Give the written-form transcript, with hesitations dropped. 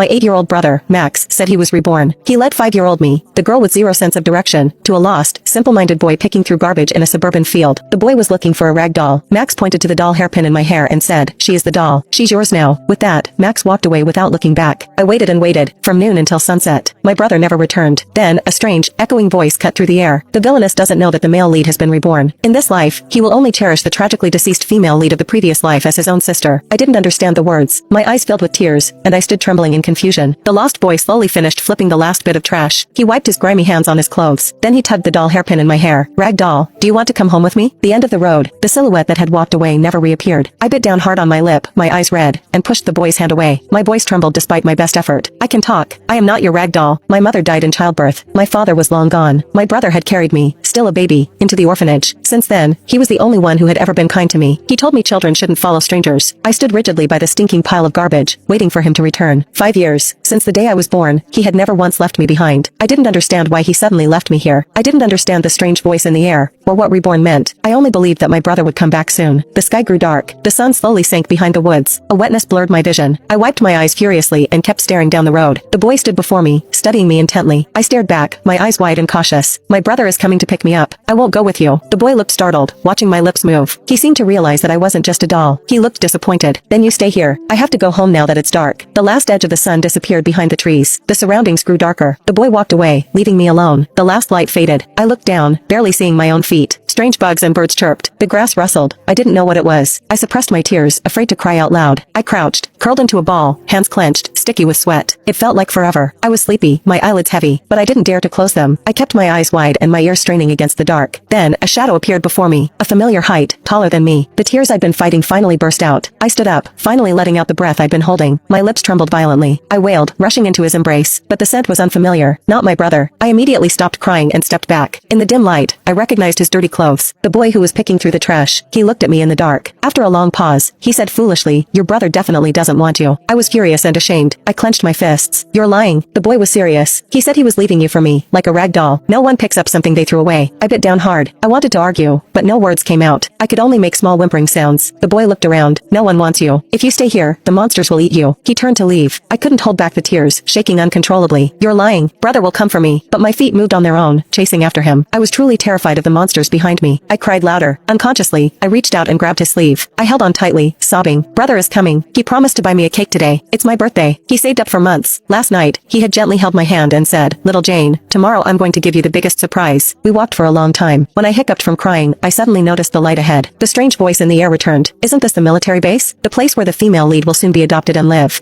My 8-year-old brother, Max, said he was reborn. He led 5-year-old me, the girl with zero sense of direction, to a lost, simple-minded boy picking through garbage in a suburban field. The boy was looking for a rag doll. Max pointed to the doll hairpin in my hair and said, "She is the doll. She's yours now." With that, Max walked away without looking back. I waited and waited, from noon until sunset. My brother never returned. Then, a strange, echoing voice cut through the air. "The villainess doesn't know that the male lead has been reborn. In this life, he will only cherish the tragically deceased female lead of the previous life as his own sister." I didn't understand the words. My eyes filled with tears, and I stood trembling in confusion. The lost boy slowly finished flipping the last bit of trash. He wiped his grimy hands on his clothes. Then he tugged the doll hairpin in my hair. "Rag doll, do you want to come home with me?" The end of the road. The silhouette that had walked away never reappeared. I bit down hard on my lip, my eyes red, and pushed the boy's hand away. My voice trembled despite my best effort. "I can talk. I am not your rag doll. My mother died in childbirth. My father was long gone. My brother had carried me, still a baby, into the orphanage. Since then, he was the only one who had ever been kind to me. He told me children shouldn't follow strangers." I stood rigidly by the stinking pile of garbage, waiting for him to return. 5 years, since the day I was born, he had never once left me behind. I didn't understand why he suddenly left me here. I didn't understand the strange voice in the air, or what reborn meant. I only believed that my brother would come back soon. The sky grew dark. The sun slowly sank behind the woods. A wetness blurred my vision. I wiped my eyes furiously and kept staring down the road. The boy stood before me, studying me intently. I stared back, my eyes wide and cautious. "My brother is coming to pick me up. I won't go with you." The boy looked startled, watching my lips move. He seemed to realize that I wasn't just a doll. He looked disappointed. "Then you stay here. I have to go home now that it's dark." The last edge of the sun disappeared behind the trees. The surroundings grew darker. The boy walked away, leaving me alone. The last light faded. I looked down, barely seeing my own feet. Strange bugs and birds chirped. The grass rustled. I didn't know what it was. I suppressed my tears, afraid to cry out loud. I crouched, curled into a ball, hands clenched, sticky with sweat. It felt like forever. I was sleepy, my eyelids heavy, but I didn't dare to close them. I kept my eyes wide and my ears straining against the dark. Then, a shadow appeared before me, a familiar height, taller than me. The tears I'd been fighting finally burst out. I stood up, finally letting out the breath I'd been holding. My lips trembled violently. I wailed, rushing into his embrace, but the scent was unfamiliar, not my brother. I immediately stopped crying and stepped back. In the dim light, I recognized his dirty clothes. The boy who was picking through the trash. He looked at me in the dark. After a long pause, he said foolishly, "Your brother definitely doesn't want you." I was furious and ashamed. I clenched my fists. "You're lying." The boy was serious. "He said he was leaving you for me, like a rag doll. No one picks up something they threw away." I bit down hard. I wanted to argue, but no words came out. I could only make small whimpering sounds. The boy looked around. "No one wants you. If you stay here, the monsters will eat you." He turned to leave. I couldn't hold back the tears, shaking uncontrollably. "You're lying. Brother will come for me." But my feet moved on their own, chasing after him. I was truly terrified of the monsters behind me. I cried louder. Unconsciously, I reached out and grabbed his sleeve. I held on tightly, sobbing. "Brother is coming. He promised to buy me a cake today. It's my birthday. He saved up for months. Last night, he had gently held my hand and said, 'Little Jane, tomorrow I'm going to give you the biggest surprise.'" We walked for a long time. When I hiccuped from crying, I suddenly noticed the light ahead. The strange voice in the air returned. "Isn't this the military base? The place where the female lead will soon be adopted and live?"